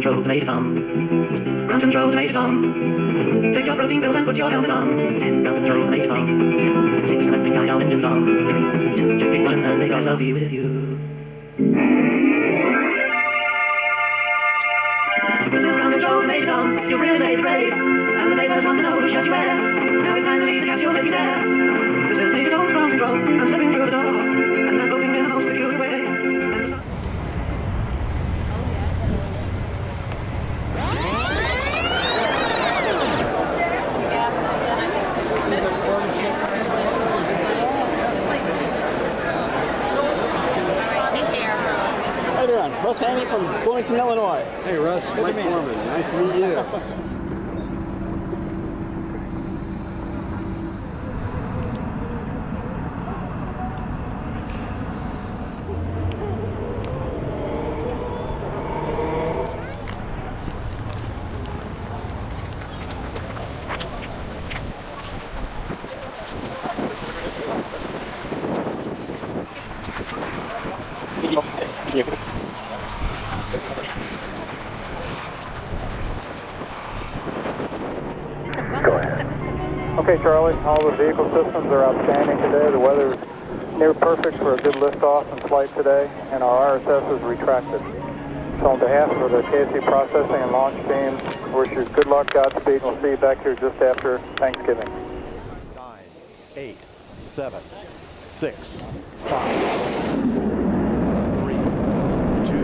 controls made it on. Ground controls made it on. Take your protein pills and put your helmet on. 10 ground controls made it on. 7, 6, let's make our engines on. 3, 2, just pick one and may God's love be with you. This is ground controls made it on. You've really made the grade. And the neighbors want to know which shirt you wear. Now it's time to leave the capsule if you dare. This is Major Tom's ground control. I'm stepping through the door. And I'm floating in the most peculiar way. How you doing? Russ Haney from Bloomington, Illinois. Hey Russ, Mike Foreman. Nice to meet you. Go ahead. Okay, Charlie, all the vehicle systems are outstanding today. The weather's near perfect for a good liftoff and flight today, and our RSS is retracted. So on behalf of the KSC processing and launch teams, we wish you good luck, Godspeed, and we'll see you back here just after Thanksgiving. 9, 8, 7, 6, 5, 3, 2,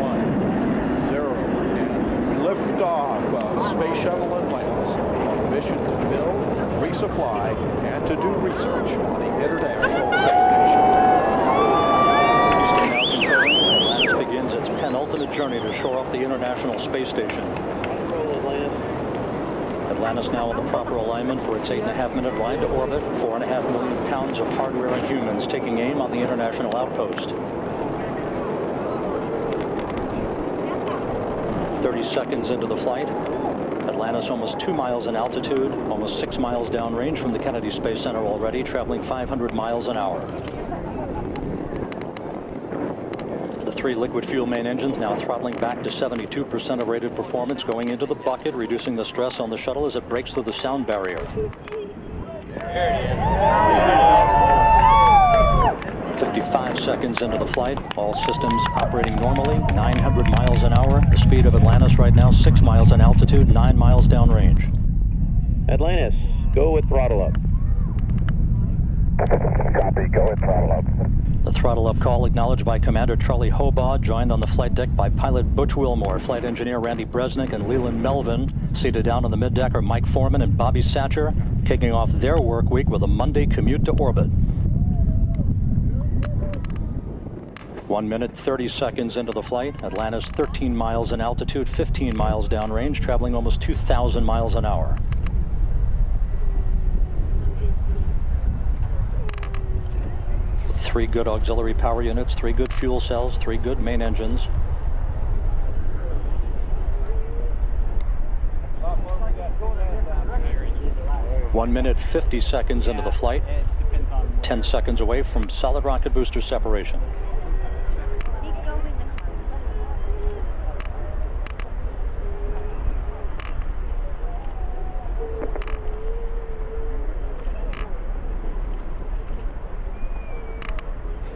1, 0, and liftoff of Space Shuttle Atlantis on a mission to build, resupply, and to do research on the International Space Station. Atlantis begins its penultimate journey to shore up the International Space Station. Atlantis now in the proper alignment for its 8.5-minute ride to orbit, 4.5 million pounds of hardware and humans taking aim on the international outpost. 30 seconds into the flight, Atlantis almost 2 miles in altitude, almost 6 miles downrange from the Kennedy Space Center already, traveling 500 miles an hour. The 3 liquid fuel main engines now throttling back to 72% of rated performance, going into the bucket, reducing the stress on the shuttle as it breaks through the sound barrier. There it is. 55 seconds into the flight, all systems operating normally, 900 miles an hour. The speed of Atlantis right now, 6 miles in altitude, 9 miles downrange. Atlantis, go with throttle up. Copy, go with throttle up. The throttle up call acknowledged by Commander Charlie Hobaugh, joined on the flight deck by pilot Butch Wilmore, flight engineer Randy Bresnick, and Leland Melvin. Seated down on the mid-deck are Mike Foreman and Bobby Satcher, kicking off their work week with a Monday commute to orbit. 1 minute, 30 seconds into the flight, Atlantis 13 miles in altitude, 15 miles downrange, traveling almost 2,000 miles an hour. Three good auxiliary power units, 3 good fuel cells, 3 good main engines. One minute, 50 seconds into the flight, 10 seconds away from solid rocket booster separation.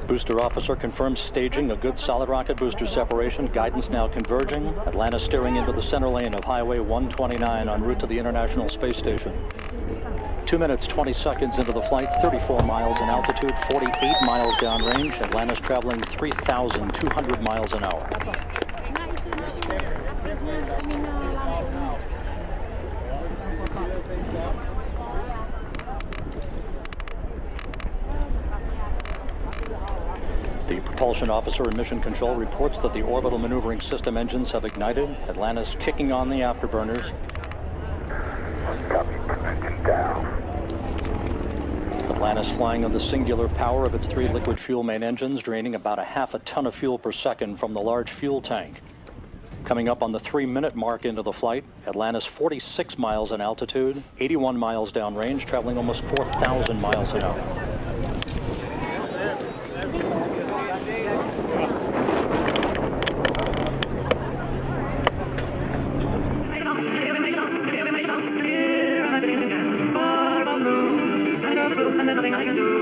Booster officer confirms staging a good solid rocket booster separation. Guidance now converging. Atlantis steering into the center lane of Highway 129 en route to the International Space Station. 2 minutes, 20 seconds into the flight, 34 miles in altitude, 48 miles downrange. Atlantis traveling 3,200 miles an hour. The propulsion officer in mission control reports that the orbital maneuvering system engines have ignited. Atlantis kicking on the afterburners. Copy, engine down. Atlantis flying on the singular power of its 3 liquid fuel main engines, draining about 1/2 ton of fuel per second from the large fuel tank. Coming up on the 3-minute mark into the flight, Atlantis 46 miles in altitude, 81 miles downrange, traveling almost 4,000 miles an hour. there's nothing I can do.